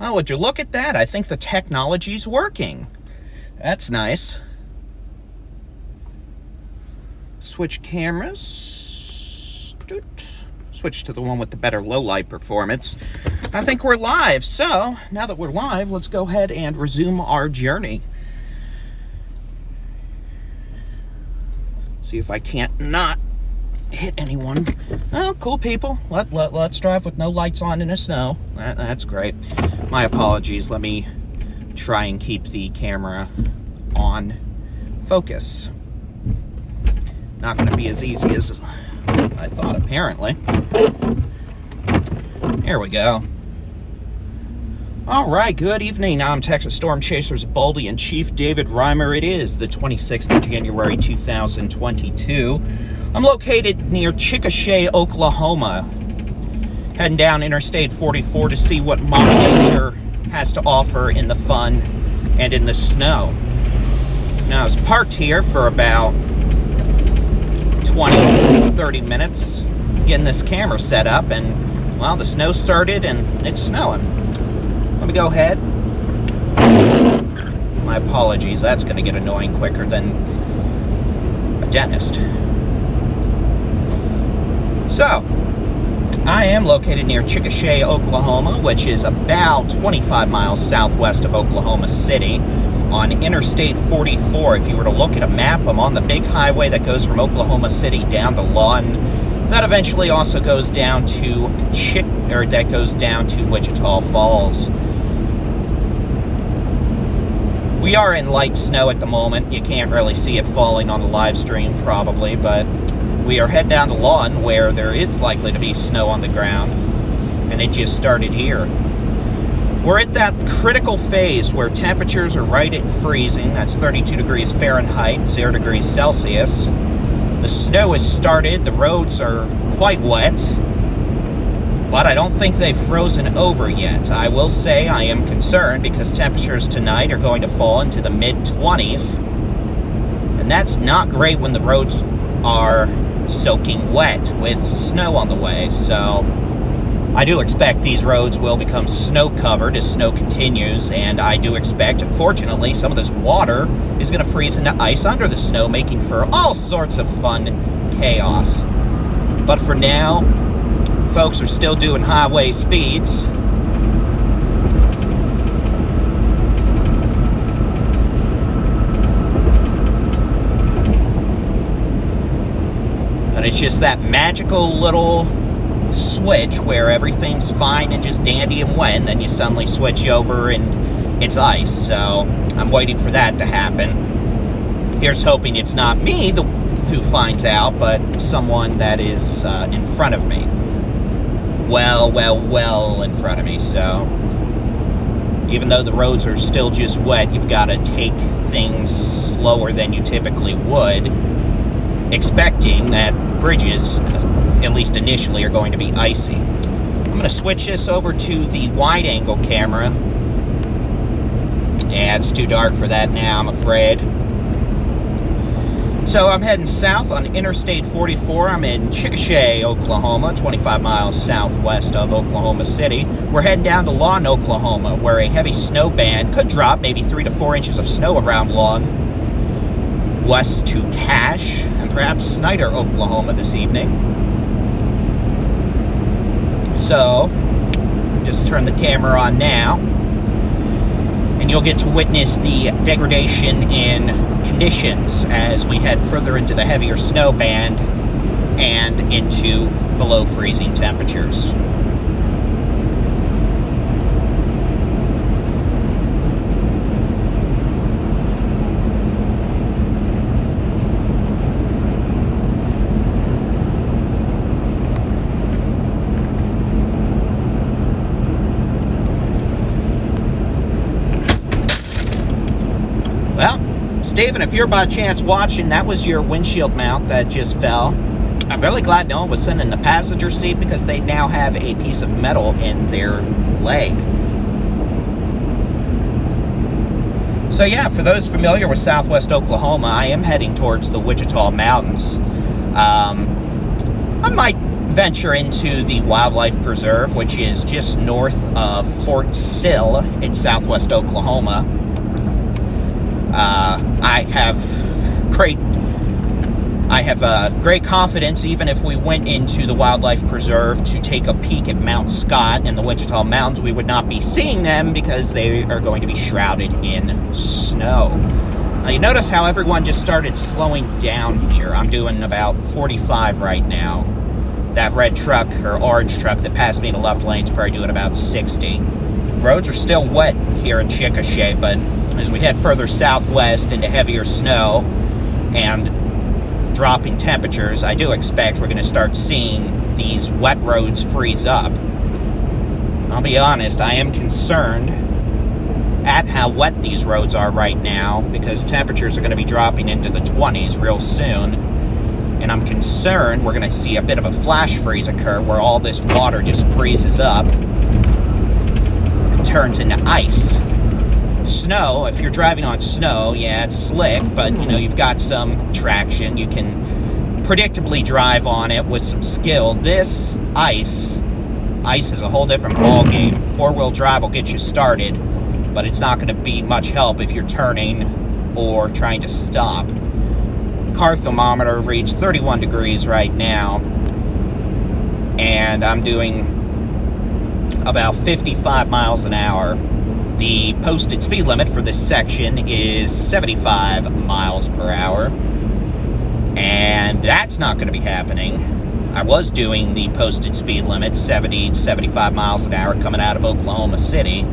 Oh, would you look at that? I think the technology's working. That's nice. Switch cameras. Switch to the one with the better low light performance. I think we're live. So, now that we're live, let's go ahead and resume our journey. See if I can't not hit anyone. Oh, cool people. Let's drive with no lights on in the snow. That's great. My apologies. Let me try and keep the camera on focus. Not going to be as easy as I thought, apparently. Here we go. All right, good evening. I'm Texas Storm Chasers Baldy and Chief David Reimer. It is the 26th of January, 2022. I'm located near Chickasha, Oklahoma. Heading down Interstate 44 to see what Mother Nature has to offer in the fun and in the snow. Now, I was parked here for about 20-30 minutes getting this camera set up, and, well, the snow started and it's snowing. Let me go ahead. My apologies, that's going to get annoying quicker than a dentist. So, I am located near Chickasha, Oklahoma, which is about 25 miles southwest of Oklahoma City, on Interstate 44. If you were to look at a map, I'm on the big highway that goes from Oklahoma City down to Lawton. That eventually also goes down to Wichita Falls. We are in light snow at the moment. You can't really see it falling on the live stream probably, but we are heading down to Lawton where there is likely to be snow on the ground, and it just started here. We're at that critical phase where temperatures are right at freezing. That's 32 degrees Fahrenheit, 0 degrees Celsius. The snow has started. The roads are quite wet, but I don't think they've frozen over yet. I will say I am concerned because temperatures tonight are going to fall into the mid-20s, and that's not great when the roads are soaking wet with snow on the way. So I do expect these roads will become snow-covered as snow continues, and I do expect, unfortunately, some of this water is going to freeze into ice under the snow, making for all sorts of fun chaos. But for now, folks are still doing highway speeds. But it's just that magical little switch where everything's fine and just dandy and wet, and then you suddenly switch over and it's ice. So I'm waiting for that to happen. Here's hoping it's not me who finds out, but someone that is in front of me. Well in front of me. So even though the roads are still just wet, you've got to take things slower than you typically would, expecting that bridges, at least initially, are going to be icy. I'm going to switch this over to the wide-angle camera. Yeah, it's too dark for that now, I'm afraid. So I'm heading south on Interstate 44. I'm in Chickasha, Oklahoma, 25 miles southwest of Oklahoma City. We're heading down to Lawton, Oklahoma, where a heavy snow band could drop maybe 3 to 4 inches of snow around Lawton. West to Cache and perhaps Snyder, Oklahoma this evening. So, just turn the camera on now, and you'll get to witness the degradation in conditions as we head further into the heavier snow band and into below freezing temperatures. Well, Steven, if you're by chance watching, that was your windshield mount that just fell. I'm really glad no one was sitting in the passenger seat because they now have a piece of metal in their leg. So yeah, for those familiar with southwest Oklahoma, I am heading towards the Wichita Mountains. I might venture into the wildlife preserve, which is just north of Fort Sill in southwest Oklahoma. I have great confidence, even if we went into the wildlife preserve to take a peek at Mount Scott and the Wichita Mountains, we would not be seeing them because they are going to be shrouded in snow. Now, you notice how everyone just started slowing down here. I'm doing about 45 right now. That red truck, or orange truck, that passed me in the left lane is probably doing about 60. Roads are still wet here in Chickasha, but as we head further southwest into heavier snow and dropping temperatures, I do expect we're going to start seeing these wet roads freeze up. I'll be honest, I am concerned at how wet these roads are right now, because temperatures are going to be dropping into the 20s real soon, and I'm concerned we're going to see a bit of a flash freeze occur where all this water just freezes up and turns into ice. Snow, if you're driving on snow, yeah, it's slick, but you know, you've got some traction. You can predictably drive on it with some skill. This ice is a whole different ballgame. Four-wheel drive will get you started, but it's not going to be much help if you're turning or trying to stop. Car thermometer reads 31 degrees right now, and I'm doing about 55 miles an hour. The posted speed limit for this section is 75 miles per hour, and that's not going to be happening. I was doing the posted speed limit, 70 to 75 miles an hour coming out of Oklahoma City,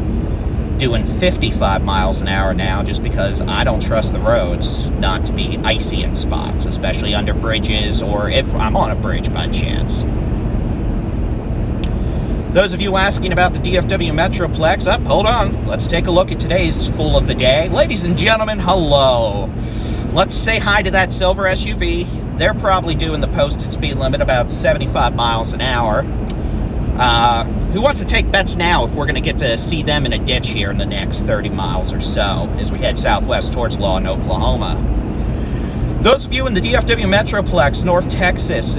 doing 55 miles an hour now just because I don't trust the roads not to be icy in spots, especially under bridges or if I'm on a bridge by chance. Those of you asking about the DFW Metroplex, hold on. Let's take a look at today's Fool of the Day. Ladies and gentlemen, hello. Let's say hi to that silver SUV. They're probably doing the posted speed limit about 75 miles an hour. Who wants to take bets now if we're going to get to see them in a ditch here in the next 30 miles or so as we head southwest towards Lawton, Oklahoma? Those of you in the DFW Metroplex, North Texas,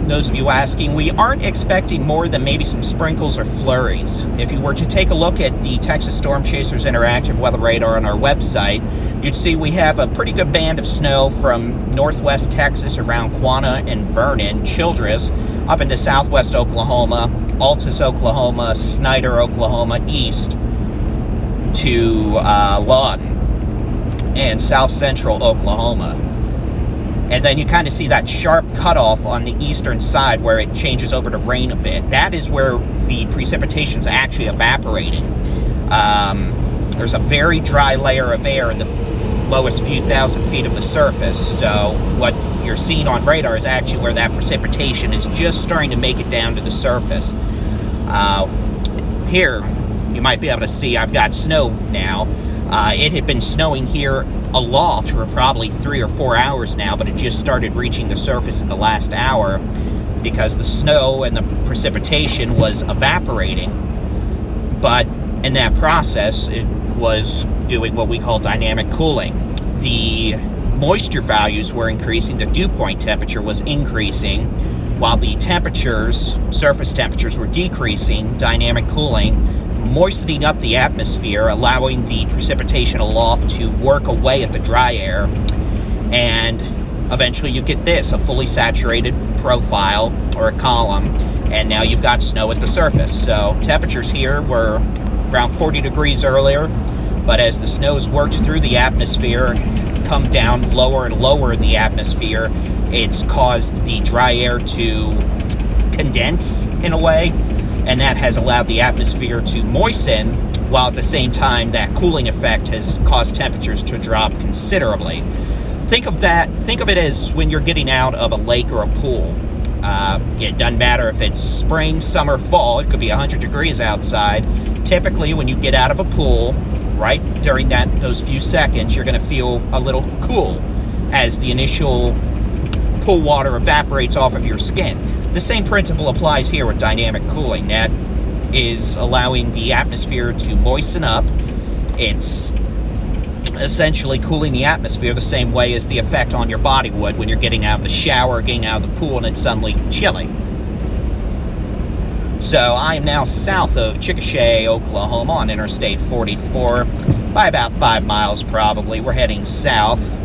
those of you asking, we aren't expecting more than maybe some sprinkles or flurries. If you were to take a look at the Texas Storm Chasers Interactive Weather Radar on our website, you'd see we have a pretty good band of snow from northwest Texas around Quanah and Vernon, Childress, up into southwest Oklahoma, Altus, Oklahoma, Snyder, Oklahoma, east to Lawton and south central Oklahoma. And then you kind of see that sharp cutoff on the eastern side where it changes over to rain a bit. That is where the precipitation's actually evaporating. There's a very dry layer of air in the lowest few thousand feet of the surface. So what you're seeing on radar is actually where that precipitation is just starting to make it down to the surface. Here, you might be able to see I've got snow now. It had been snowing here aloft for probably 3 or 4 hours now, but it just started reaching the surface in the last hour because the snow and the precipitation was evaporating. But in that process, it was doing what we call dynamic cooling. The moisture values were increasing, the dew point temperature was increasing, while the temperatures, surface temperatures, were decreasing. Dynamic cooling moistening up the atmosphere, allowing the precipitation aloft to work away at the dry air, and eventually you get this, a fully saturated profile or a column, and now you've got snow at the surface. So temperatures here were around 40 degrees earlier, but as the snow's worked through the atmosphere, come down lower and lower in the atmosphere, it's caused the dry air to condense in a way, and that has allowed the atmosphere to moisten, while at the same time that cooling effect has caused temperatures to drop considerably. Think of it as when you're getting out of a lake or a pool. It doesn't matter if it's spring, summer, fall, it could be 100 degrees outside. Typically when you get out of a pool, right during those few seconds, you're going to feel a little cool as the initial pool water evaporates off of your skin. The same principle applies here with dynamic cooling. That is allowing the atmosphere to moisten up. It's essentially cooling the atmosphere the same way as the effect on your body would when you're getting out of the shower, getting out of the pool, and it's suddenly chilly. So I am now south of Chickasha, Oklahoma on Interstate 44 by about 5 miles probably. We're heading south.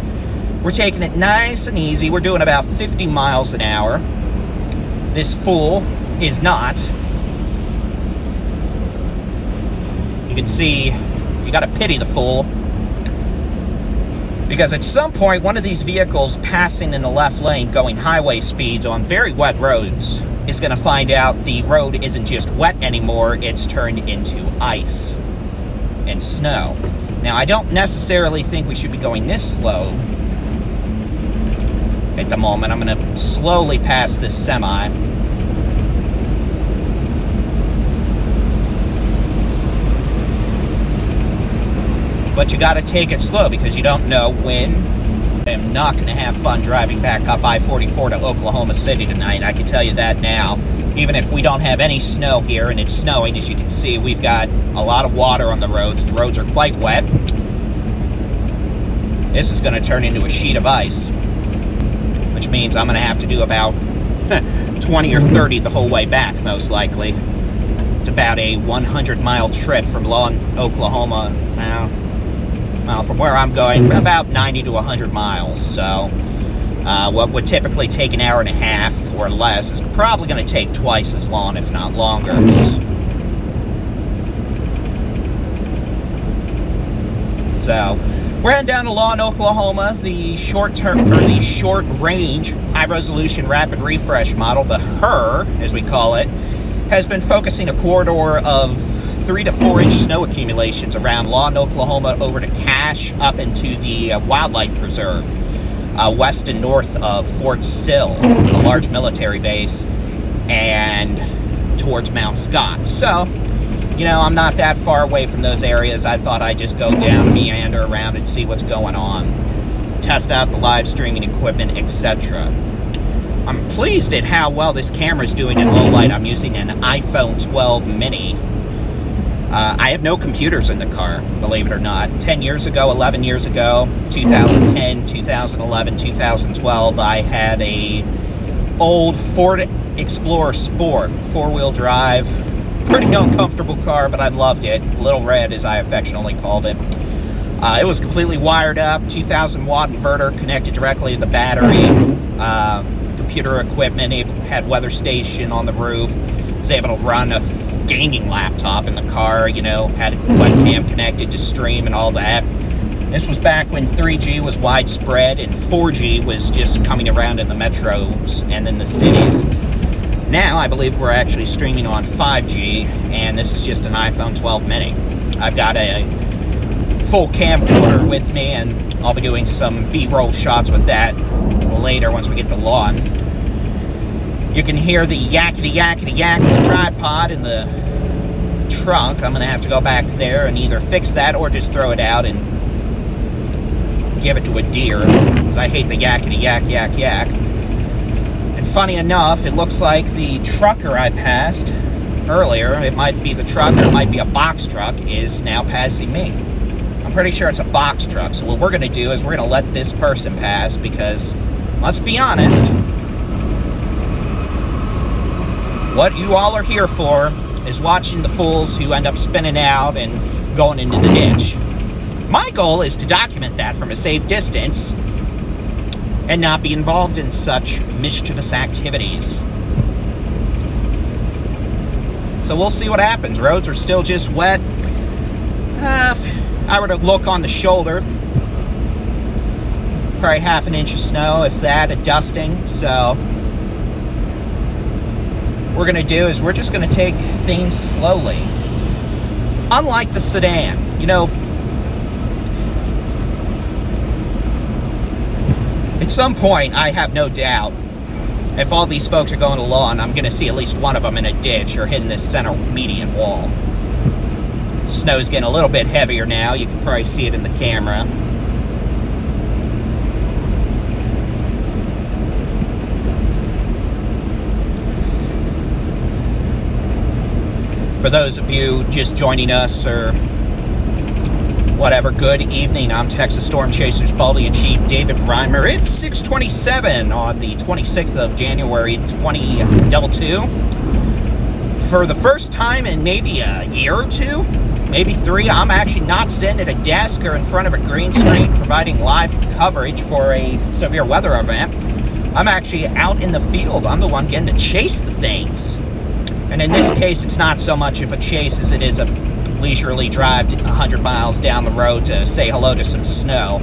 We're taking it nice and easy. We're doing about 50 miles an hour. This fool is not. You can see, you gotta pity the fool. Because at some point, one of these vehicles passing in the left lane going highway speeds on very wet roads is gonna find out the road isn't just wet anymore, it's turned into ice and snow. Now, I don't necessarily think we should be going this slow at the moment. I'm gonna slowly pass this semi. But you gotta take it slow because you don't know when. I am not gonna have fun driving back up I-44 to Oklahoma City tonight, I can tell you that now. Even if we don't have any snow here, and it's snowing, as you can see, we've got a lot of water on the roads. The roads are quite wet. This is gonna turn into a sheet of ice, which means I'm gonna have to do about 20 or 30 the whole way back, most likely. It's about a 100-mile trip from Lawton, Oklahoma. Well, from where I'm going, about 90 to 100 miles. So what would typically take an hour and a half or less is probably going to take twice as long, if not longer. So we're heading down to Lawton, Oklahoma. The short-range, high-resolution rapid refresh model, the HER, as we call it, has been focusing a corridor of 3 to 4 inch snow accumulations around Lawton, Oklahoma, over to Cache, up into the wildlife preserve, west and north of Fort Sill, a large military base, and towards Mount Scott. So, you know, I'm not that far away from those areas. I thought I'd just go down, meander around, and see what's going on, test out the live streaming equipment, etc. I'm pleased at how well this camera's doing in low light. I'm using an iPhone 12 mini. I have no computers in the car, believe it or not. 10 years ago, 11 years ago, 2010, 2011, 2012, I had a old Ford Explorer Sport, 4-wheel drive. Pretty uncomfortable car, but I loved it. Little Red, as I affectionately called it. It was completely wired up, 2,000-watt inverter connected directly to the battery. Computer equipment, had weather station on the roof. Was able to run a gaming laptop in the car, you know, had a webcam connected to stream and all that. This was back when 3G was widespread and 4G was just coming around in the metros and in the cities. Now, I believe we're actually streaming on 5G, and this is just an iPhone 12 mini. I've got a full camcorder with me, and I'll be doing some B-roll shots with that later once we get to Lawton. You can hear the yakety-yakety-yak of the tripod in the trunk. I'm going to have to go back there and either fix that or just throw it out and give it to a deer, because I hate the yakety-yak-yak-yak. And funny enough, it looks like the trucker I passed earlier, it might be the truck or it might be a box truck, is now passing me. I'm pretty sure it's a box truck. So what we're going to do is we're going to let this person pass because, let's be honest, what you all are here for is watching the fools who end up spinning out and going into the ditch. My goal is to document that from a safe distance and not be involved in such mischievous activities. So we'll see what happens. Roads are still just wet. If I were to look on the shoulder, probably half an inch of snow, if that, a dusting. So what we're going to do is we're just going to take things slowly. Unlike the sedan, you know, at some point, I have no doubt, if all these folks are going to Lawton, I'm going to see at least one of them in a ditch or hitting this center median wall. Snow's getting a little bit heavier now. You can probably see it in the camera. For those of you just joining us or whatever, good evening. I'm Texas Storm Chasers Baldy-in-Chief David Reimer. It's 6:27 on the 26th of January 2022. For the first time in maybe a year or two, maybe 3, I'm actually not sitting at a desk or in front of a green screen providing live coverage for a severe weather event. I'm actually out in the field. I'm the one getting to chase the things. And in this case, it's not so much of a chase as it is a leisurely drive 100 miles down the road to say hello to some snow.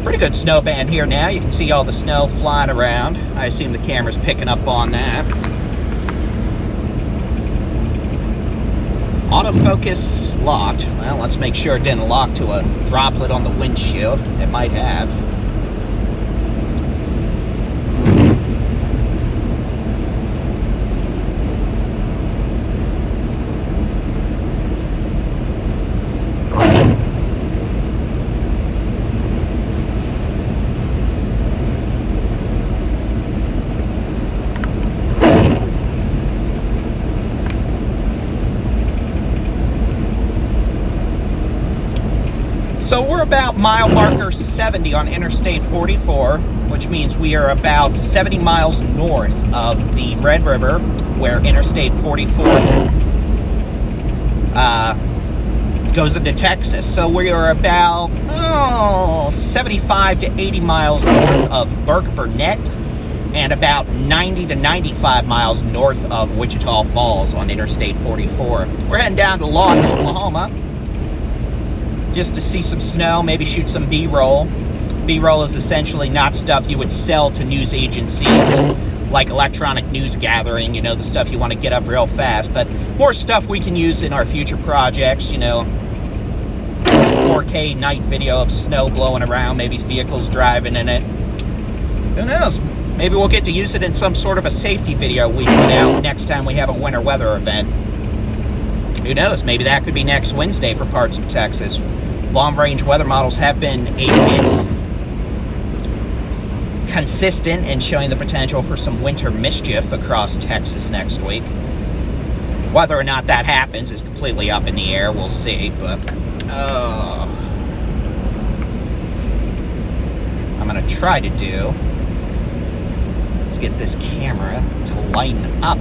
Pretty good snow band here now. You can see all the snow flying around. I assume the camera's picking up on that. Autofocus locked. Well, let's make sure it didn't lock to a droplet on the windshield. It might have. So we're about mile marker 70 on Interstate 44, which means we are about 70 miles north of the Red River, where Interstate 44 goes into Texas. So we are about 75 to 80 miles north of Burke-Burnett and about 90 to 95 miles north of Wichita Falls on Interstate 44. We're heading down to Lawton, Oklahoma, just to see some snow, maybe shoot some B-roll. B-roll is essentially not stuff you would sell to news agencies, like electronic news gathering, you know, the stuff you want to get up real fast, but more stuff we can use in our future projects, you know, 4K night video of snow blowing around, maybe vehicles driving in it. Who knows? Maybe we'll get to use it in some sort of a safety video we put out next time we have a winter weather event. Who knows? Maybe that could be next Wednesday for parts of Texas. Long-range weather models have been a bit consistent in showing the potential for some winter mischief across Texas next week. Whether or not that happens is completely up in the air. We'll see, but I'm going to try to do is get this camera to lighten up.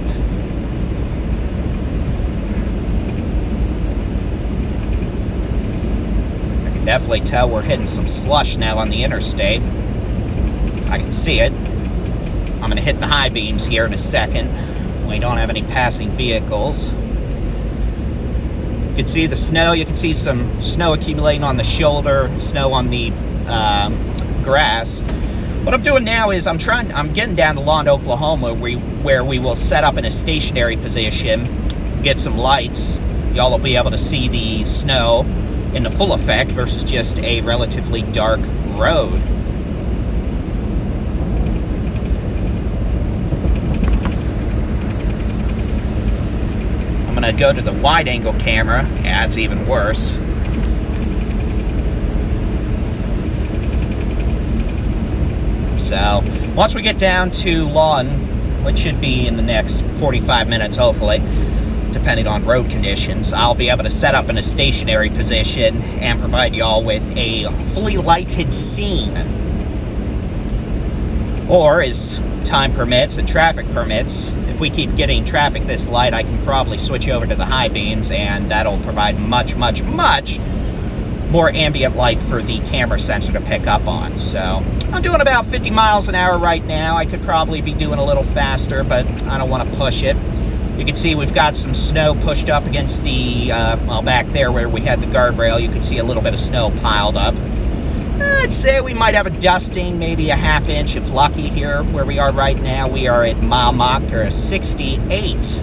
Definitely tell we're hitting some slush now on the interstate. I can see it. I'm going to hit the high beams here in a second. We don't have any passing vehicles. You can see the snow. You can see some snow accumulating on the shoulder, snow on the grass. What I'm doing now is I'm getting down to Lawton, Oklahoma, where we will set up in a stationary position, get some lights. Y'all will be able to see the snow in the full effect versus just a relatively dark road. I'm gonna go to the wide angle camera. Yeah, it's even worse. So once we get down to Lawton, which should be in the next 45 minutes hopefully, depending on road conditions, I'll be able to set up in a stationary position and provide y'all with a fully lighted scene. Or, as time permits and traffic permits, if we keep getting traffic this light, I can probably switch over to the high beams, and that'll provide much, much, much more ambient light for the camera sensor to pick up on. So I'm doing about 50 miles an hour right now. I could probably be doing a little faster, but I don't want to push it. You can see we've got some snow pushed up against the, well, back there where we had the guardrail, you can see a little bit of snow piled up. I'd say we might have a dusting, maybe a half inch if lucky here where we are right now. We are at mile marker 68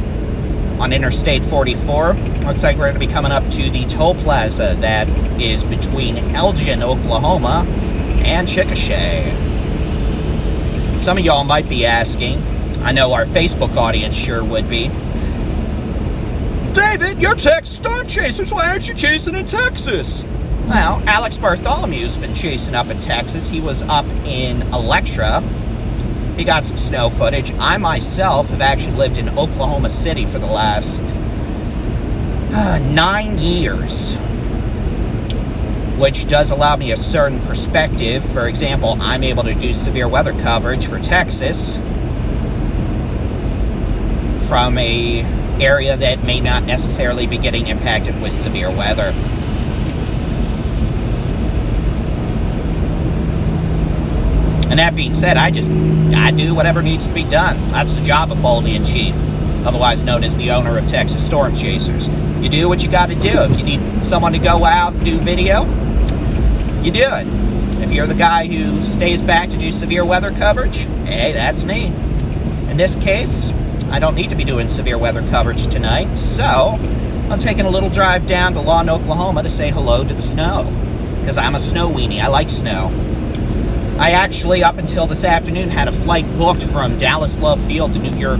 on Interstate 44. Looks like we're going to be coming up to the toll plaza that is between Elgin, Oklahoma and Chickasha. Some of y'all might be asking, I know our Facebook audience sure would be, David, you're Texas Star Chasers, why aren't you chasing in Texas? Well, Alex Bartholomew's been chasing up in Texas. He was up in Electra. He got some snow footage. I myself have actually lived in Oklahoma City for the last 9 years, which does allow me a certain perspective. For example, I'm able to do severe weather coverage for Texas from a area that may not necessarily be getting impacted with severe weather. And that being said, I do whatever needs to be done. That's the job of Baldy-in-Chief, otherwise known as the owner of Texas Storm Chasers. You do what you got to do. If you need someone to go out and do video, you do it. If you're the guy who stays back to do severe weather coverage, hey, that's me. In this case, I don't need to be doing severe weather coverage tonight, so I'm taking a little drive down to Lawton, Oklahoma to say hello to the snow, because I'm a snow weenie. I like snow. I actually, up until this afternoon, had a flight booked from Dallas Love Field to New York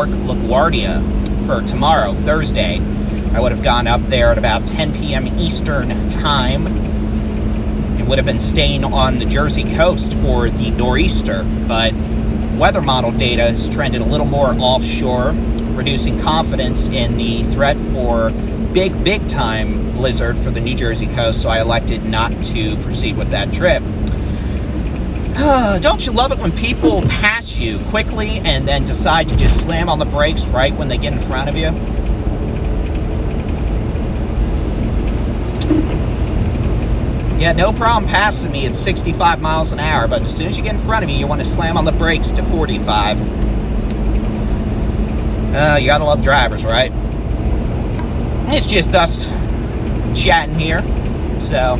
LaGuardia for tomorrow, Thursday. I would have gone up there at about 10 p.m. Eastern time and would have been staying on the Jersey coast for the nor'easter, but weather model data has trended a little more offshore, reducing confidence in the threat for big time blizzard for the New Jersey coast, so I elected not to proceed with that trip. Don't you love it when people pass you quickly and then decide to just slam on the brakes right when they get in front of you? Yeah, no problem passing me at 65 miles an hour, but as soon as you get in front of me, you want to slam on the brakes to 45. You gotta love drivers, right? It's just us chatting here, so...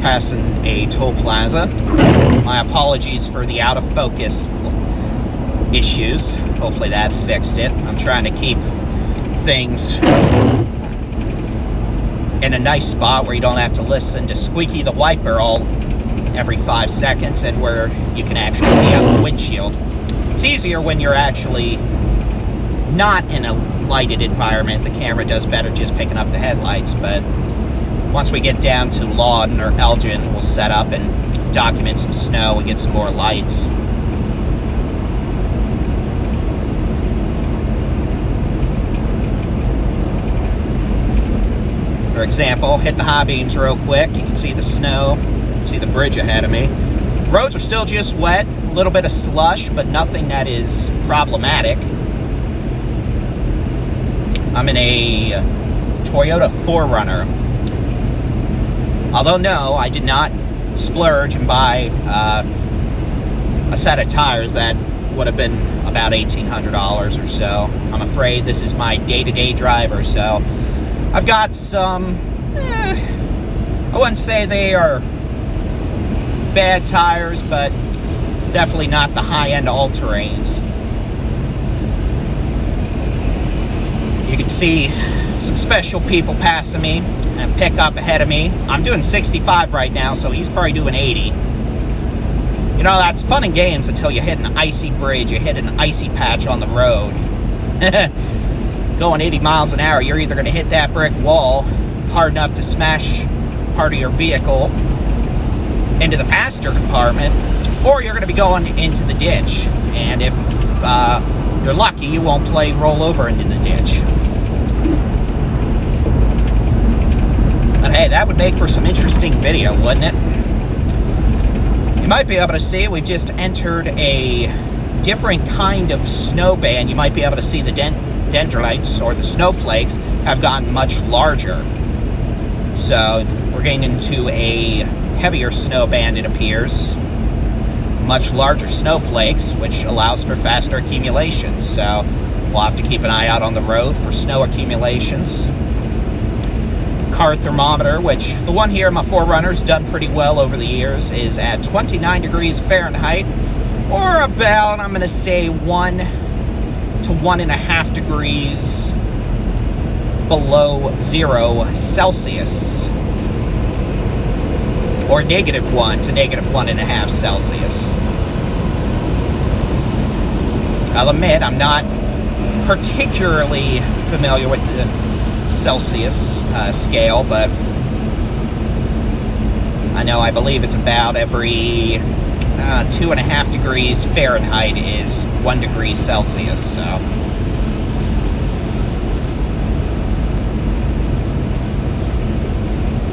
Passing a toll plaza. My apologies for the out of focus issues. Hopefully that fixed it. I'm trying to keep things in a nice spot where you don't have to listen to Squeaky the Wiper every 5 seconds, and where you can actually see out the windshield. It's easier when you're actually not in a lighted environment. The camera does better just picking up the headlights, but once we get down to Lawton or Elgin, we'll set up and document some snow and get some more lights. For example, hit the high beams real quick. You can see the snow, see the bridge ahead of me. Roads are still just wet, a little bit of slush, but nothing that is problematic. I'm in a Toyota 4Runner. Although no, I did not splurge and buy a set of tires that would have been about $1,800 or so. I'm afraid this is my day-to-day driver, so I've got some, I wouldn't say they are bad tires, but definitely not the high-end all-terrains. You can see some special people passing me and pick up ahead of me. I'm doing 65 right now, so he's probably doing 80. You know, that's fun and games until you hit an icy bridge, you hit an icy patch on the road. Going 80 miles an hour, you're either going to hit that brick wall hard enough to smash part of your vehicle into the passenger compartment, or you're going to be going into the ditch. And if you're lucky, you won't roll over into the ditch. But hey, that would make for some interesting video, wouldn't it? You might be able to see we've just entered a different kind of snow band. You might be able to see the dendrites, or the snowflakes, have gotten much larger. So we're getting into a heavier snow band, it appears. Much larger snowflakes, which allows for faster accumulations. So we'll have to keep an eye out on the road for snow accumulations. Car thermometer, which the one here in my 4Runner's done pretty well over the years, is at 29 degrees Fahrenheit, or about, I'm going to say, 1 to 1.5 degrees below 0 Celsius, or -1 to -1.5 Celsius. I'll admit I'm not particularly familiar with the Celsius scale, but I believe it's about every 2.5 degrees Fahrenheit is 1 degree Celsius, so.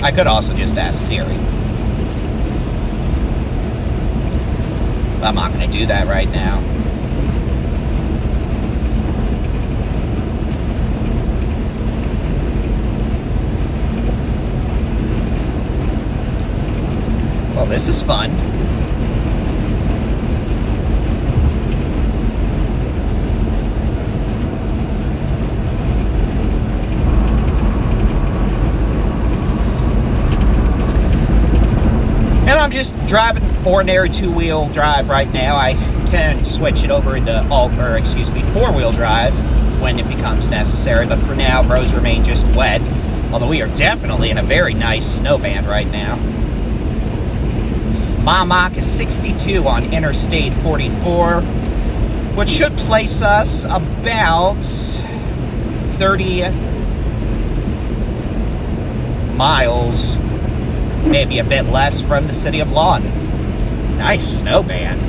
I could also just ask Siri. I'm not going to do that right now. Well, this is fun. And I'm just driving ordinary two-wheel drive right now. I can switch it over into four-wheel drive when it becomes necessary, but for now, roads remain just wet. Although we are definitely in a very nice snow band right now. My Mach is 62 on Interstate 44, which should place us about 30 miles, maybe a bit less, from the city of Lawton. Nice snow band.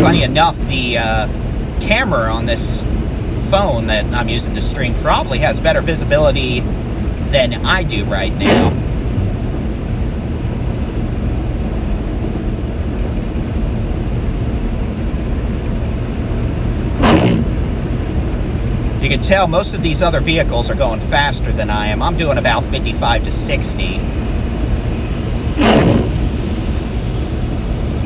Funny enough, the camera on this phone that I'm using to stream probably has better visibility than I do right now. You can tell most of these other vehicles are going faster than I am. I'm doing about 55 to 60.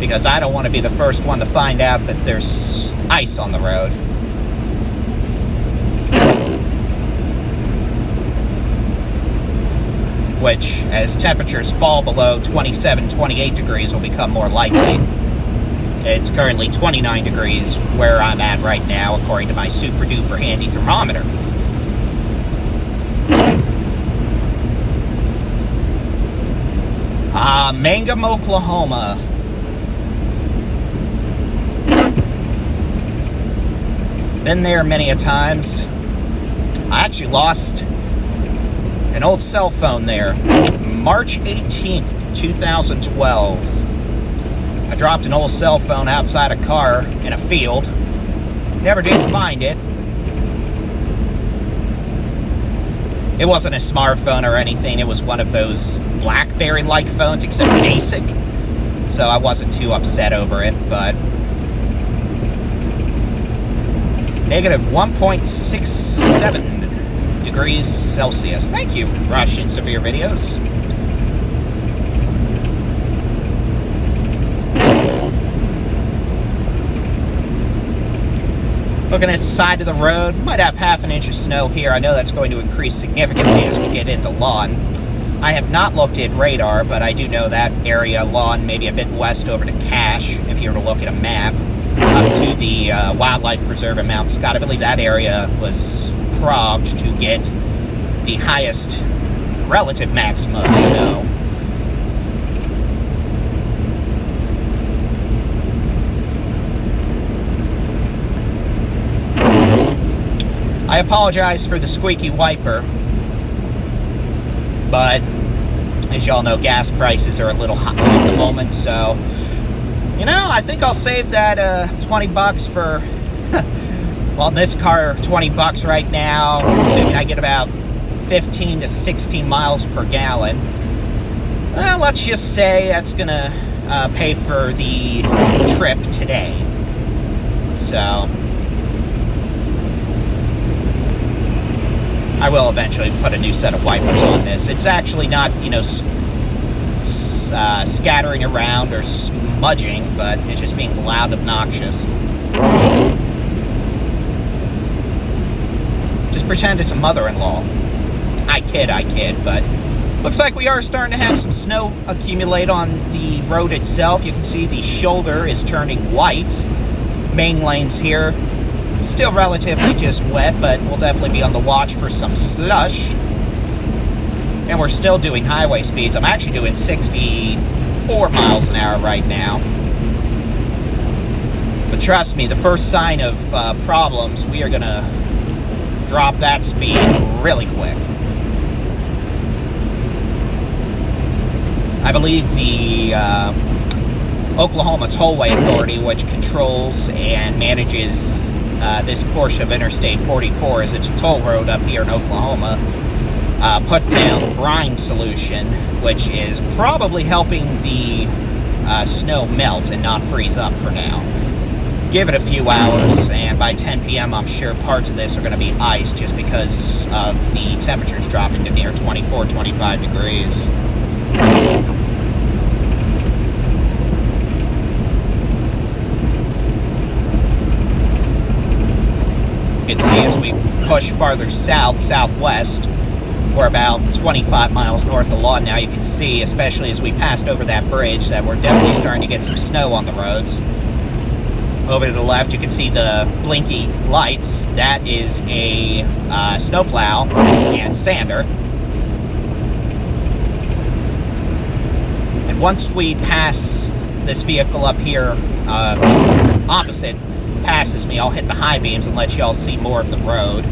Because I don't want to be the first one to find out that there's ice on the road. Which, as temperatures fall below 27, 28 degrees, will become more likely. It's currently 29 degrees where I'm at right now, according to my super duper handy thermometer. Mangum, Oklahoma. Been there many a times. I actually lost an old cell phone there. March 18th, 2012. I dropped an old cell phone outside a car in a field. Never did find it. It wasn't a smartphone or anything. It was one of those BlackBerry-like phones, except basic. So I wasn't too upset over it, but... Negative 1.67 degrees Celsius. Thank you, Russian Severe Videos. Looking at the side of the road, might have half an inch of snow here. I know that's going to increase significantly as we get into Lawton. I have not looked at radar, but I do know that area, Lawton, maybe a bit west over to Cache, if you were to look at a map, up to the Wildlife Preserve in Mount Scott. I believe that area was progged to get the highest relative maximum of snow. I apologize for the squeaky wiper, but as y'all know, gas prices are a little high at the moment, so, you know, I think I'll save that 20 bucks for, well, this car, 20 bucks right now, assuming I get about 15 to 16 miles per gallon. Well, let's just say that's gonna pay for the trip today. So I will eventually put a new set of wipers on this. It's actually not, you know, scattering around or smudging, but it's just being loud, obnoxious. Just pretend it's a mother-in-law. I kid, but looks like we are starting to have some snow accumulate on the road itself. You can see the shoulder is turning white. Main lanes here, still relatively just wet, but we'll definitely be on the watch for some slush. And we're still doing highway speeds. I'm actually doing 64 miles an hour right now. But trust me, the first sign of problems, we are going to drop that speed really quick. I believe the Oklahoma Tollway Authority, which controls and manages this portion of Interstate 44, as it's a toll road up here in Oklahoma, put down brine solution, which is probably helping the snow melt and not freeze up for now. Give it a few hours, and by 10 p.m. I'm sure parts of this are going to be ice just because of the temperatures dropping to near 24, 25 degrees. You can see as we push farther south, southwest, we're about 25 miles north of Lawton now. You can see, especially as we passed over that bridge, that we're definitely starting to get some snow on the roads. Over to the left, you can see the blinky lights. That is a snowplow and sander. And once we pass this vehicle up here, opposite passes me, I'll hit the high beams and let y'all see more of the road.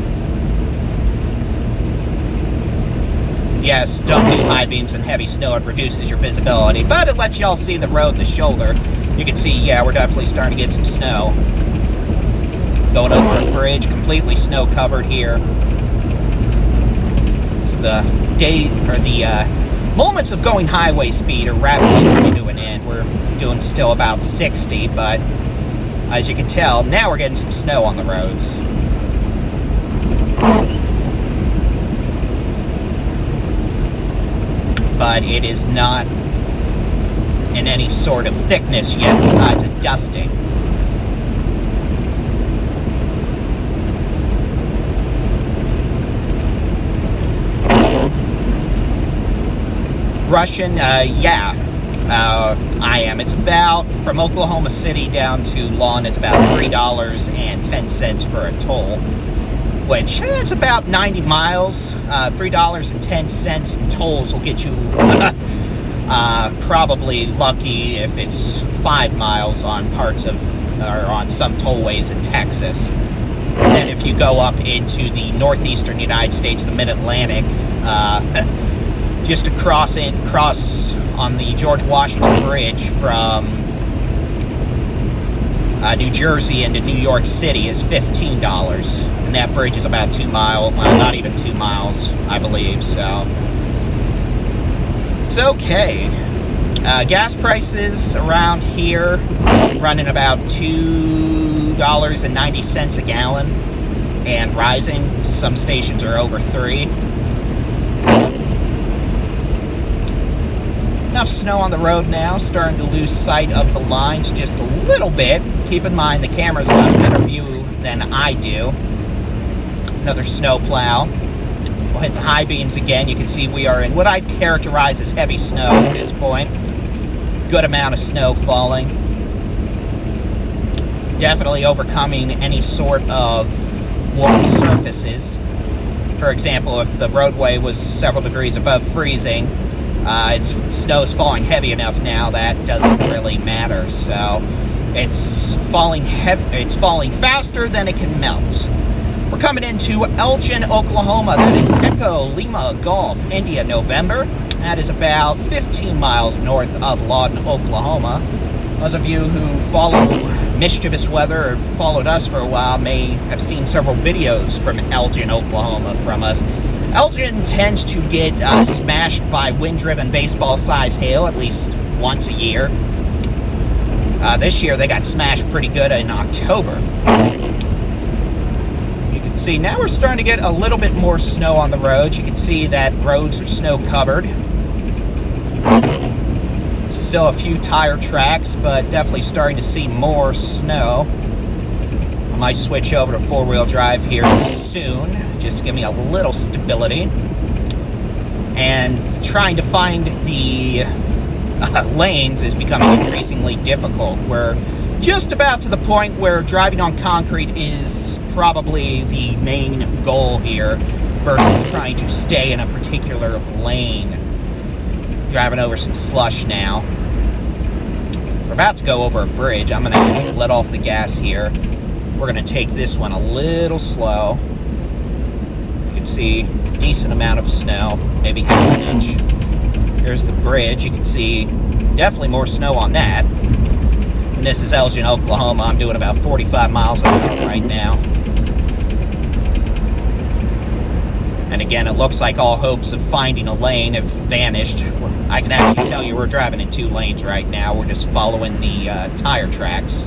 Yes, don't do high beams in heavy snow, it reduces your visibility, but it lets y'all see the road, the shoulder. You can see, yeah, we're definitely starting to get some snow. Going over a bridge, completely snow covered here. So the moments of going highway speed are rapidly coming to an end. We're doing still about 60, but as you can tell, now we're getting some snow on the roads. But it is not in any sort of thickness yet besides a dusting. Russian, yeah, I am. It's about, from Oklahoma City down to Lawton, it's about $3.10 for a toll, which it's about 90 miles. $3.10 in tolls will get you probably lucky if it's 5 miles on parts of, or on some tollways in Texas. And then if you go up into the northeastern United States, the Mid-Atlantic, just to cross on the George Washington Bridge from New Jersey into New York City is $15. And that bridge is about 2 miles, not even 2 miles, I believe, so it's okay. Gas prices around here running about $2.90 a gallon and rising. Some stations are over $3. Enough snow on the road now, starting to lose sight of the lines just a little bit. Keep in mind the camera's got a better view than I do. Another snow plow. We'll hit the high beams again. You can see we are in what I'd characterize as heavy snow at this point. Good amount of snow falling. Definitely overcoming any sort of warm surfaces. For example, if the roadway was several degrees above freezing, snow is falling heavy enough now that doesn't really matter. So it's falling it's falling faster than it can melt. We're coming into Elgin, Oklahoma. That is Echo Lima Golf India November. That is about 15 miles north of Lawton, Oklahoma. Those of you who follow mischievous weather or followed us for a while may have seen several videos from Elgin, Oklahoma from us. Elgin tends to get smashed by wind-driven baseball-sized hail at least once a year. This year they got smashed pretty good in October. You can see now we're starting to get a little bit more snow on the roads. You can see that roads are snow-covered. Still a few tire tracks, but definitely starting to see more snow. I might switch over to four-wheel drive here soon, just to give me a little stability. And trying to find the lanes is becoming increasingly difficult. We're just about to the point where driving on concrete is probably the main goal here versus trying to stay in a particular lane. Driving over some slush now. We're about to go over a bridge. I'm going to let off the gas here. We're going to take this one a little slow. You can see a decent amount of snow, maybe half an inch. Here's the bridge. You can see definitely more snow on that. And this is Elgin, Oklahoma. I'm doing about 45 miles an hour right now. And again, it looks like all hopes of finding a lane have vanished. I can actually tell you we're driving in 2 lanes right now. We're just following the tire tracks.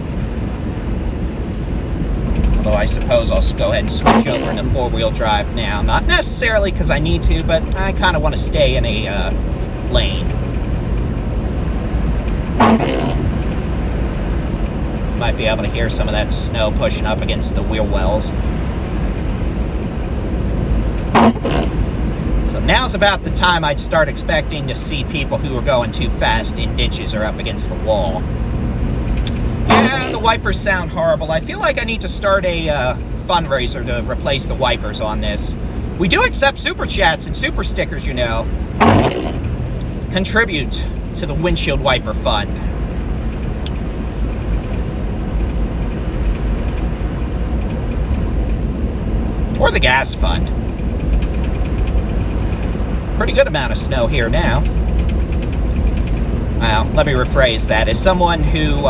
Although I suppose I'll go ahead and switch over into 4-wheel drive now. Not necessarily because I need to, but I kind of want to stay in a lane. Might be able to hear some of that snow pushing up against the wheel wells. So now's about the time I'd start expecting to see people who are going too fast in ditches or up against the wall. Yeah, the wipers sound horrible. I feel like I need to start a fundraiser to replace the wipers on this. We do accept super chats and super stickers, you know. Contribute to the windshield wiper fund. Or the gas fund. Pretty good amount of snow here now. Well, let me rephrase that. As someone who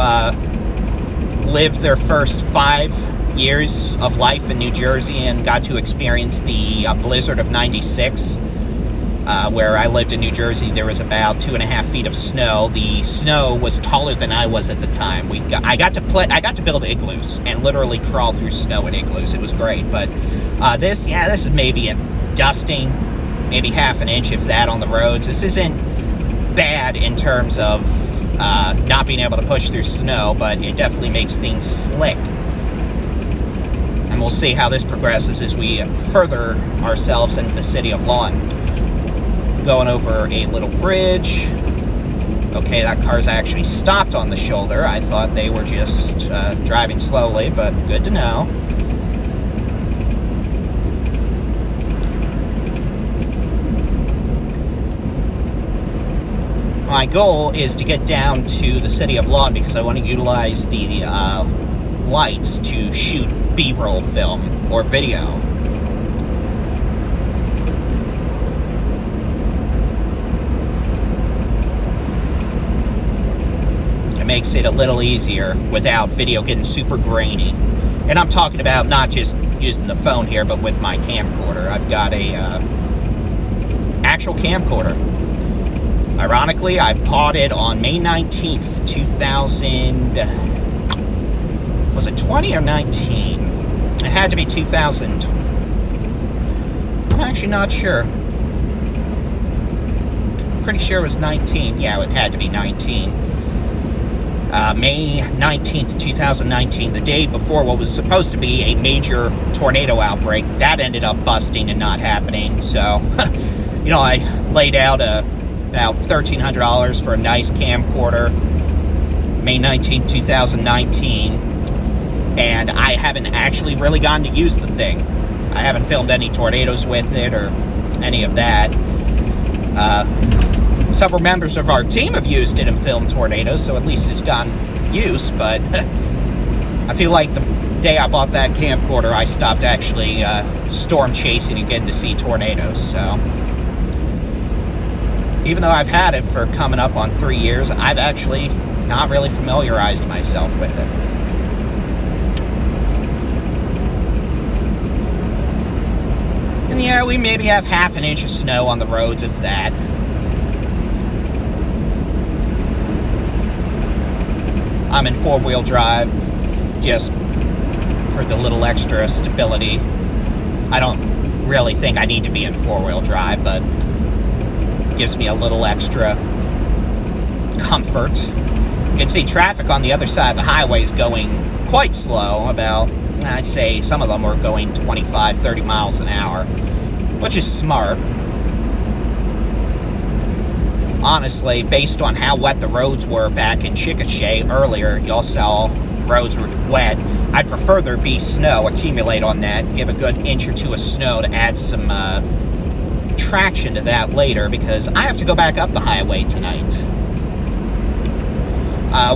lived their first 5 years of life in New Jersey and got to experience the blizzard of '96, where I lived in New Jersey, there was about 2.5 feet of snow. The snow was taller than I was at the time. I got to build igloos and literally crawl through snow in igloos. It was great. But this is maybe a dusting, maybe half an inch if that on the roads. This isn't bad in terms of not being able to push through snow, but it definitely makes things slick. And we'll see how this progresses as we further ourselves into the city of Lawton. Going over a little bridge. Okay, that car's actually stopped on the shoulder. I thought they were just driving slowly, but good to know. My goal is to get down to the city of Lawton because I want to utilize the lights to shoot B-roll film or video. It makes it a little easier without video getting super grainy. And I'm talking about not just using the phone here, but with my camcorder. I've got a actual camcorder. Ironically, I bought it on May 19th, 2000... Was it 20 or 19? It had to be 2000. I'm actually not sure. Pretty sure it was 19. Yeah, it had to be 19. May 19th, 2019, the day before what was supposed to be a major tornado outbreak. That ended up busting and not happening. So, you know, I laid out about $1,300 for a nice camcorder. May 19th, 2019. And I haven't actually really gotten to use the thing. I haven't filmed any tornadoes with it or any of that. Several members of our team have used it and filmed tornadoes, so at least it's gotten use, but I feel like the day I bought that camcorder, I stopped actually storm chasing and getting to see tornadoes, so. Even though I've had it for coming up on 3 years, I've actually not really familiarized myself with it. And yeah, we maybe have half an inch of snow on the roads, if that. I'm in 4-wheel drive just for the little extra stability. I don't really think I need to be in 4-wheel drive, but it gives me a little extra comfort. You can see traffic on the other side of the highway is going quite slow, about, I'd say some of them were going 25, 30 miles an hour, which is smart. Honestly, based on how wet the roads were back in Chickasha earlier, y'all saw roads were wet. I'd prefer there be snow, accumulate on that, give a good inch or two of snow to add some traction to that later, because I have to go back up the highway tonight.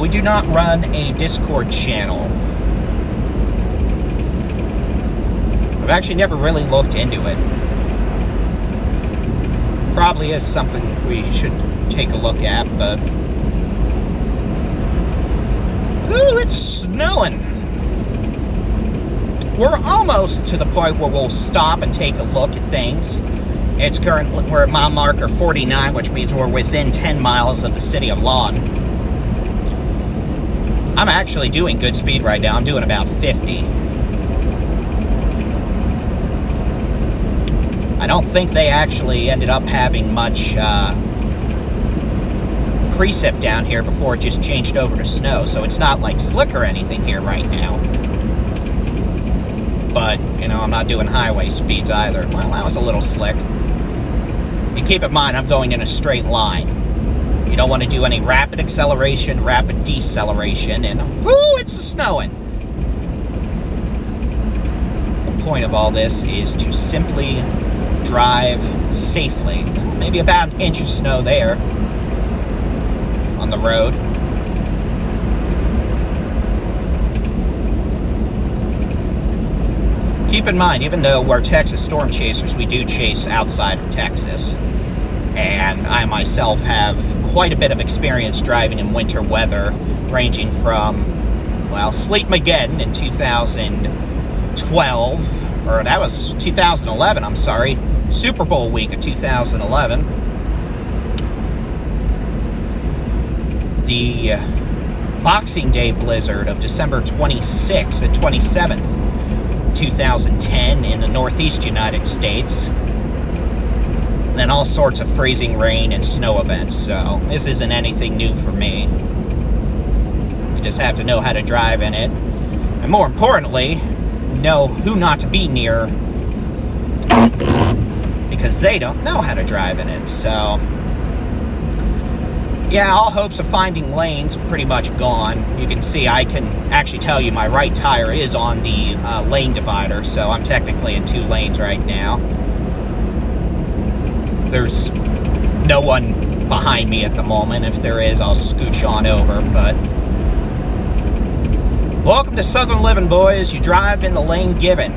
We do not run a Discord channel. I've actually never really looked into it. Probably is something we should take a look at, but ooh, it's snowing. we're almost to the point where we'll stop and take a look at things. It's currently, we're at mile marker 49, which means we're within 10 miles of the city of Lawton. I'm actually doing good speed right now. I'm doing about 50. I don't think they actually ended up having much precip down here before it just changed over to snow, so it's not like slick or anything here right now. But, you know, I'm not doing highway speeds either. Well, that was a little slick. And keep in mind, I'm going in a straight line. You don't want to do any rapid acceleration, rapid deceleration, and whoo, it's snowing. The point of all this is to simply drive safely. Maybe about an inch of snow there on the road. Keep in mind, even though we're Texas storm chasers, we do chase outside of Texas. And I myself have quite a bit of experience driving in winter weather, ranging from, well, Sleet-Mageddon in 2012, or that was 2011, I'm sorry, Super Bowl week of 2011. The Boxing Day blizzard of December 26th and 27th, 2010 in the Northeast United States. And then all sorts of freezing rain and snow events, so this isn't anything new for me. You just have to know how to drive in it, and more importantly, know who not to be near, because they don't know how to drive in it. So yeah, all hopes of finding lanes are pretty much gone. You can see I can actually tell you my right tire is on the lane divider, so I'm technically in 2 lanes right now. There's no one behind me at the moment. If there is, I'll scooch on over, but welcome to Southern living, boys. You drive in the lane given.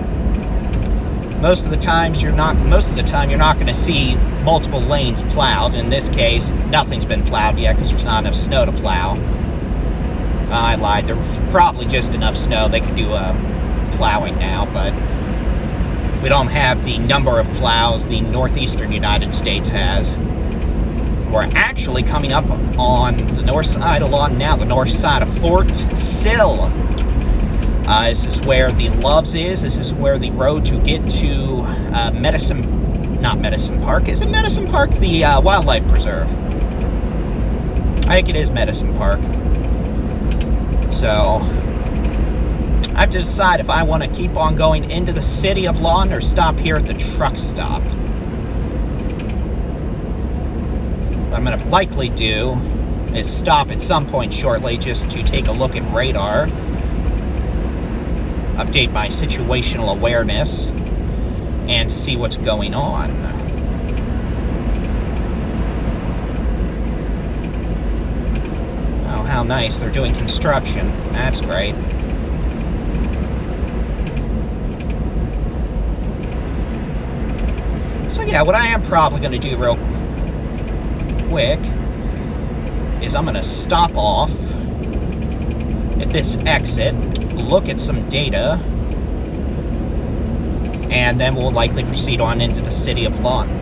Most of the time you're not going to see multiple lanes plowed. In this case, nothing's been plowed yet because there's not enough snow to plow. I lied. There's probably just enough snow they could do plowing now, but we don't have the number of plows the northeastern United States has. We're actually coming up on the north side of Lawton now, the north side of Fort Sill. This is where the Loves is. This is where the road to get to not Medicine Park. Is it Medicine Park? The Wildlife Preserve. I think it is Medicine Park. So I have to decide if I want to keep on going into the city of Lawton or stop here at the truck stop. What I'm going to likely do is stop at some point shortly just to take a look at radar, update my situational awareness, and see what's going on. Oh, how nice. They're doing construction. That's great. So yeah, what I am probably going to do real quick is I'm going to stop off at this exit, look at some data, and then we'll likely proceed on into the city of Lawton.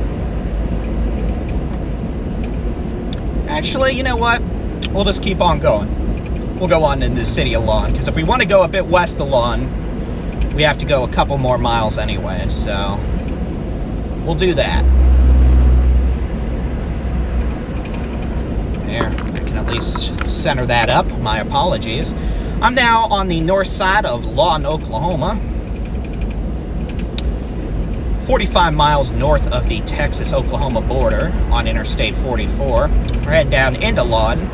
Actually, you know what? We'll just keep on going. We'll go on into the city of Lawton, because if we want to go a bit west of Lawton, we have to go a couple more miles anyway, so we'll do that. There, I can at least center that up. My apologies. I'm now on the north side of Lawton, Oklahoma. 45 miles north of the Texas-Oklahoma border on Interstate 44. We're heading down into Lawton.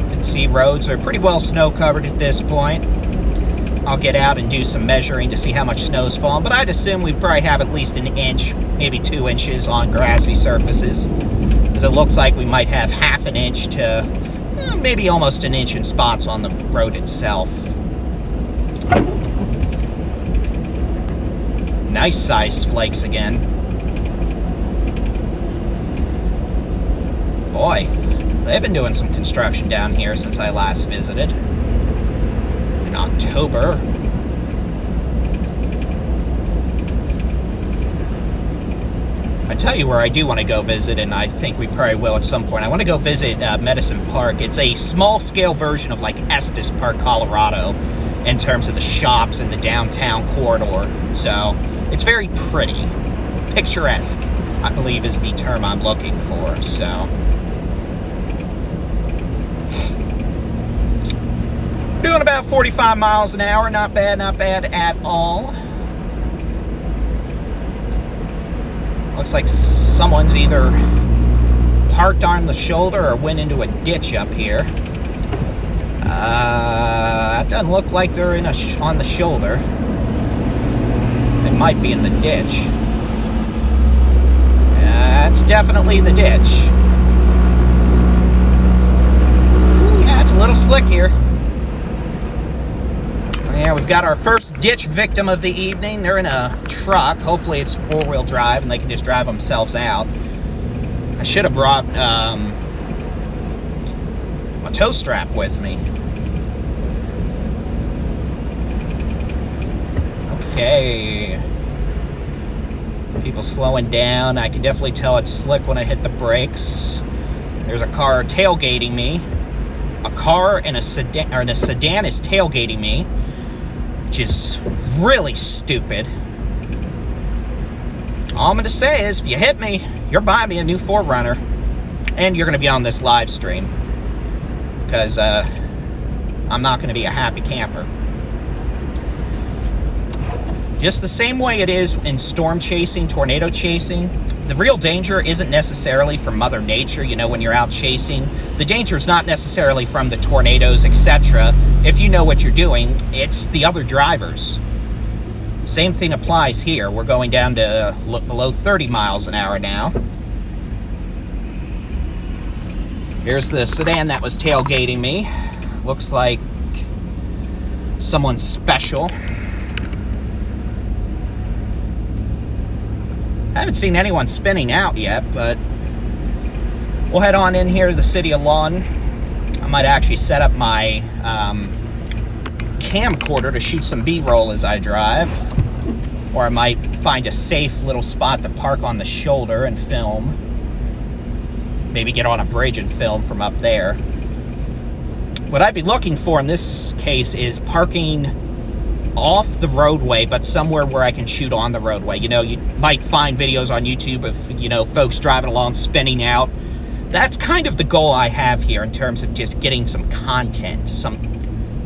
You can see roads are pretty well snow-covered at this point. I'll get out and do some measuring to see how much snow's fallen, but I'd assume we probably have at least an inch, maybe 2 inches on grassy surfaces, because it looks like we might have half an inch to maybe almost an inch in spots on the road itself. Nice size flakes again. Boy, they've been doing some construction down here since I last visited. In October. I tell you where I do want to go visit, and I think we probably will at some point. I want to go visit Medicine Park. It's a small-scale version of like Estes Park, Colorado, in terms of the shops and the downtown corridor. So it's very pretty. Picturesque, I believe, is the term I'm looking for. So doing about 45 miles an hour. Not bad at all. Looks like someone's either parked on the shoulder or went into a ditch up here. It doesn't look like they're on the shoulder. They might be in the ditch. That's definitely the ditch. Ooh, yeah, it's a little slick here. Yeah, we've got our first ditch victim of the evening. They're in a truck. Hopefully it's four-wheel drive and they can just drive themselves out. I should have brought a tow strap with me. Okay. People slowing down. I can definitely tell it's slick when I hit the brakes. There's a car tailgating me. A car and a sedan is tailgating me, which is really stupid. All I'm going to say is, if you hit me, you're buying me a new 4Runner, and you're going to be on this live stream, because I'm not going to be a happy camper. Just the same way it is in storm chasing, tornado chasing, the real danger isn't necessarily from Mother Nature. You know, when you're out chasing, the danger is not necessarily from the tornadoes, etc. If you know what you're doing, it's the other drivers. Same thing applies here. We're going down to below 30 miles an hour now. Here's the sedan that was tailgating me. Looks like someone special. I haven't seen anyone spinning out yet, but we'll head on in here to the city of Lawton. I might actually set up my camcorder to shoot some B-roll as I drive, or I might find a safe little spot to park on the shoulder and film. Maybe get on a bridge and film from up there. What I'd be looking for in this case is parking off the roadway, but somewhere where I can shoot on the roadway. You know, you might find videos on YouTube of, you know, folks driving along, spinning out. That's kind of the goal I have here in terms of just getting some content, some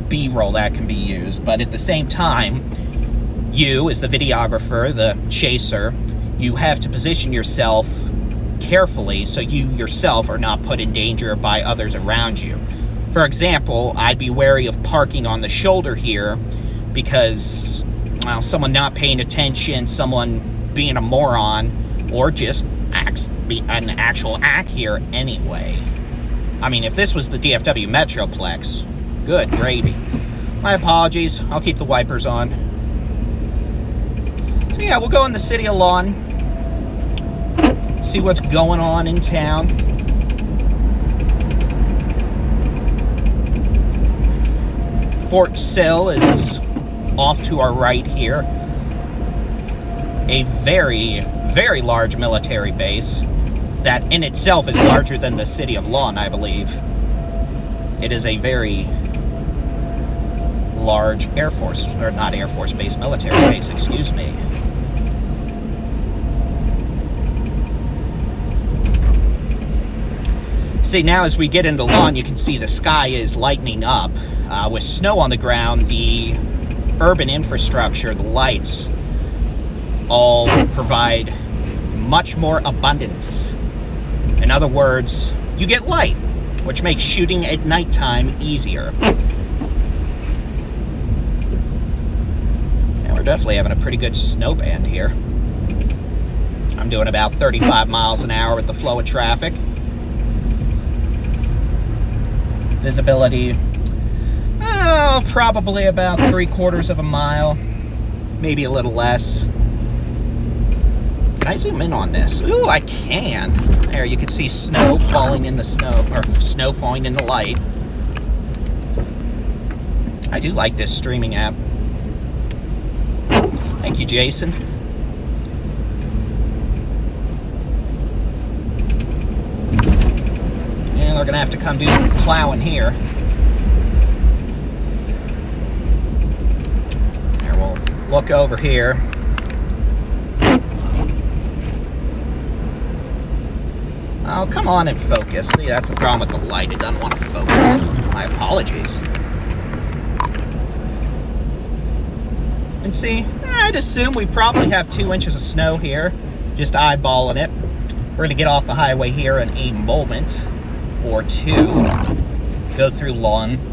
B-roll that can be used. But at the same time, you, as the videographer, the chaser, you have to position yourself carefully so you yourself are not put in danger by others around you. For example, I'd be wary of parking on the shoulder here because, well, someone not paying attention, someone being a moron, or just be an actual act here anyway. I mean, if this was the DFW Metroplex, good gravy. My apologies. I'll keep the wipers on. So yeah, we'll go in the city of Lawton, see what's going on in town. Fort Sill is off to our right here. A very, very large military base that in itself is larger than the city of Lawton, I believe. It is a very large Air Force, or not Air Force base, military base, excuse me. See, now as we get into Lawton, you can see the sky is lightening up. With snow on the ground, the urban infrastructure, the lights, all provide much more abundance. In other words, you get light, which makes shooting at nighttime easier. And we're definitely having a pretty good snow band here. I'm doing about 35 miles an hour with the flow of traffic. Visibility, probably about 3/4 of a mile, maybe a little less. Can I zoom in on this? Ooh, I can. There, you can see snow falling in the snow, or snow falling in the light. I do like this streaming app. Thank you, Jason. And we're going to have to come do some plowing here. There, we'll look over here. Oh, come on and focus. See, that's the problem with the light. It doesn't want to focus. My apologies. And see, I'd assume we probably have 2 inches of snow here. Just eyeballing it. We're going to get off the highway here in a moment or two. Go through Lawton.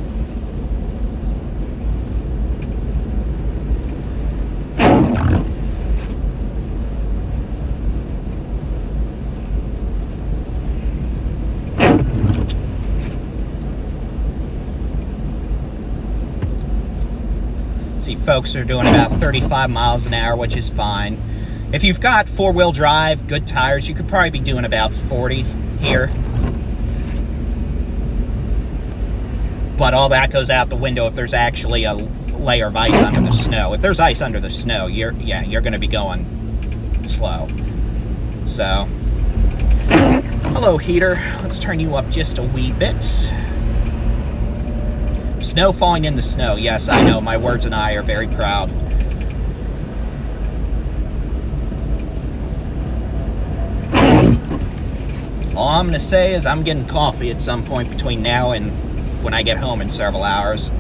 See, folks are doing about 35 miles an hour, which is fine. If you've got four-wheel drive, good tires, you could probably be doing about 40 here. But all that goes out the window if there's actually a layer of ice under the snow. If there's ice under the snow, you're going to be going slow. So, hello, heater. Let's turn you up just a wee bit. Snow falling in the snow. Yes, I know. My words and I are very proud. All I'm going to say is I'm getting coffee at some point between now and when I get home in several hours.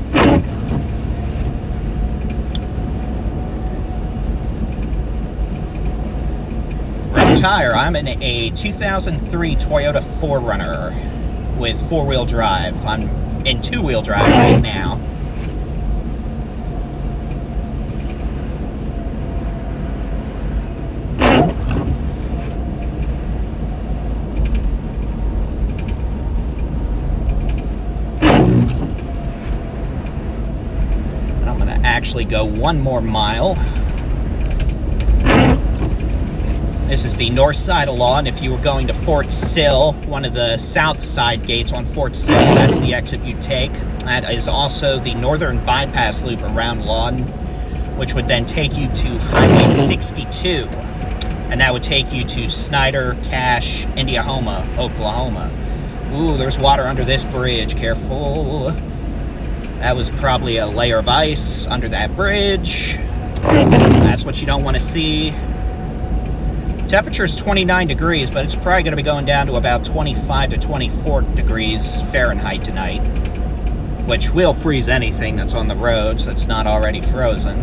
Red tire. I'm in a 2003 Toyota 4Runner with four-wheel drive. I'm in two-wheel drive right now. And I'm going to actually go one more mile. This is the north side of Lawton. If you were going to Fort Sill, one of the south side gates on Fort Sill, that's the exit you take. That is also the northern bypass loop around Lawton, which would then take you to Highway 62. And that would take you to Snyder, Cache, Indiahoma, Oklahoma. Ooh, there's water under this bridge. Careful. That was probably a layer of ice under that bridge. That's what you don't want to see. Temperature is 29 degrees, but it's probably going to be going down to about 25 to 24 degrees Fahrenheit tonight, which will freeze anything that's on the roads that's not already frozen.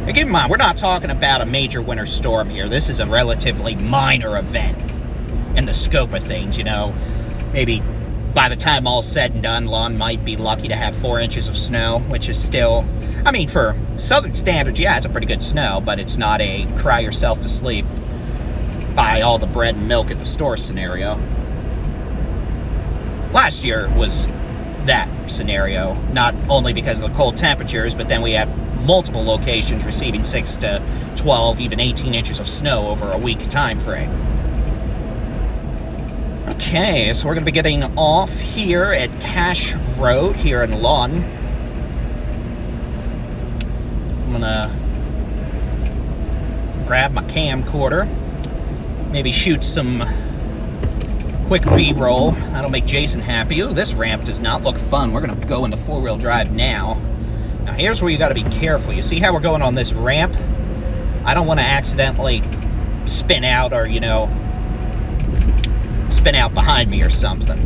And keep in mind, we're not talking about a major winter storm here. This is a relatively minor event in the scope of things, you know. Maybe by the time all's said and done, Lawton might be lucky to have 4 inches of snow, which is still, I mean, for southern standards, yeah, it's a pretty good snow, but it's not a cry yourself to sleep, buy all the bread and milk at the store scenario. Last year was that scenario, not only because of the cold temperatures, but then we had multiple locations receiving 6 to 12, even 18 inches of snow over a week time frame. Okay, so we're going to be getting off here at Cache Road here in Lawton. I'm going to grab my camcorder, maybe shoot some quick B-roll. That'll make Jason happy. Ooh, this ramp does not look fun. We're going to go into four-wheel drive now. Now, here's where you got to be careful. You see how we're going on this ramp? I don't want to accidentally spin out or, you know, spin out behind me or something.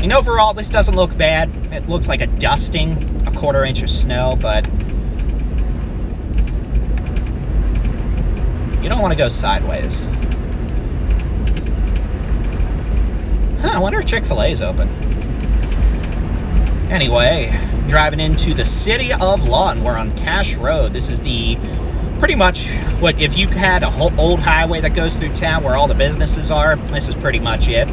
And overall, this doesn't look bad. It looks like a dusting, a quarter-inch of snow, but you don't want to go sideways. Huh, I wonder if Chick-fil-A's open. Anyway, driving into the city of Lawton. We're on Cache Road. This is the pretty much what, if you had a whole old highway that goes through town where all the businesses are, this is pretty much it.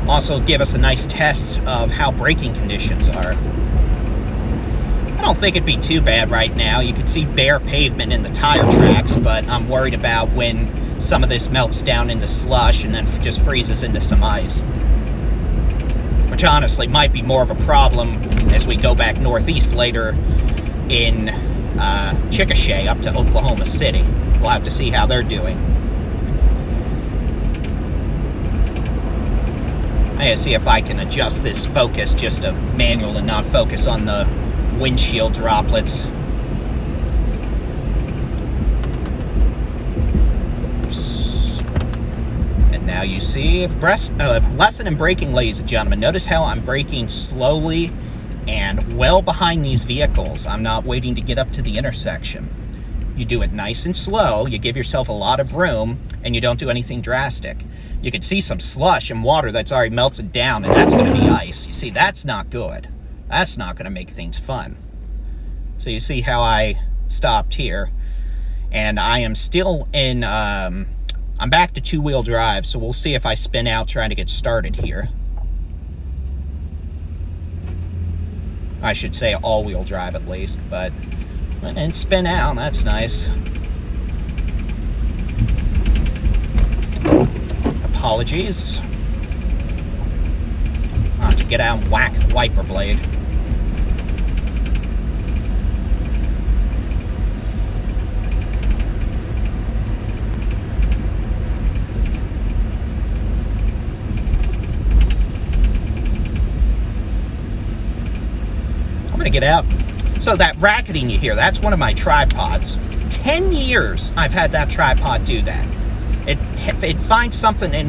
Also give us a nice test of how braking conditions are. I don't think it'd be too bad right now. You can see bare pavement in the tire tracks, but I'm worried about when some of this melts down into slush and then just freezes into some ice. Which honestly might be more of a problem as we go back northeast later in Chickasha up to Oklahoma City. We'll have to see how they're doing. I gotta see if I can adjust this focus just to manual and not focus on the windshield droplets. Oops. And now you see, lesson in braking, ladies and gentlemen. Notice how I'm braking slowly and well behind these vehicles. I'm not waiting to get up to the intersection. You do it nice and slow, you give yourself a lot of room, and you don't do anything drastic. You can see some slush and water that's already melted down, and that's going to be ice. You see, that's not good. That's not going to make things fun. So you see how I stopped here, and I am still in, I'm back to two-wheel drive, so we'll see if I spin out trying to get started here. I should say all-wheel drive at least, but and spin out, that's nice. Apologies. I'll have to get out and whack the wiper blade. I'm gonna get out. So that racketing you hear, that's one of my tripods. 10 years I've had that tripod do that. It finds something in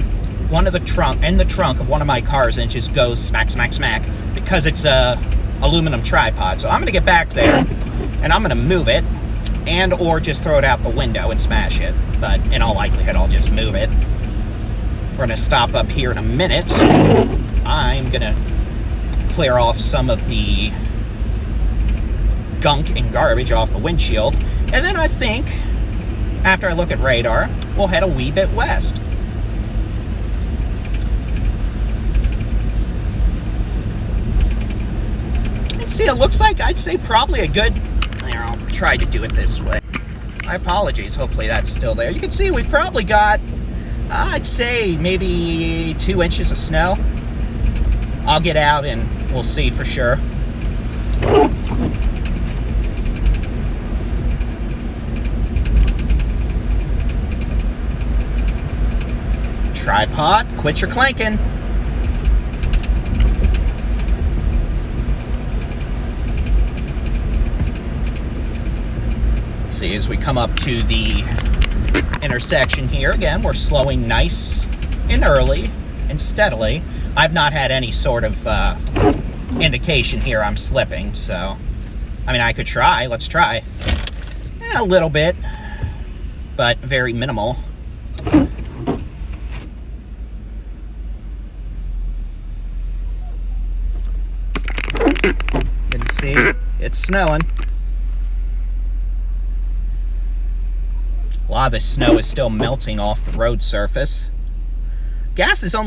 the trunk of one of my cars and it just goes smack, smack, smack because it's a aluminum tripod. So I'm gonna get back there and I'm gonna move it and or just throw it out the window and smash it. But in all likelihood, I'll just move it. We're gonna stop up here in a minute. I'm gonna clear off some of the gunk and garbage off the windshield, and then I think after I look at radar we'll head a wee bit west. And see, it looks like I'd say probably a good, there, I'll try to do it this way. My apologies, hopefully that's still there. You can see we've probably got, I'd say maybe 2 inches of snow. I'll get out and we'll see for sure. Tripod, quit your clanking. See, as we come up to the intersection here, again, we're slowing nice and early and steadily. I've not had any sort of indication here I'm slipping, so, I mean, I could try. Let's try. A little bit, but very minimal. You can see it's snowing. A lot of the snow is still melting off the road surface. Gas is only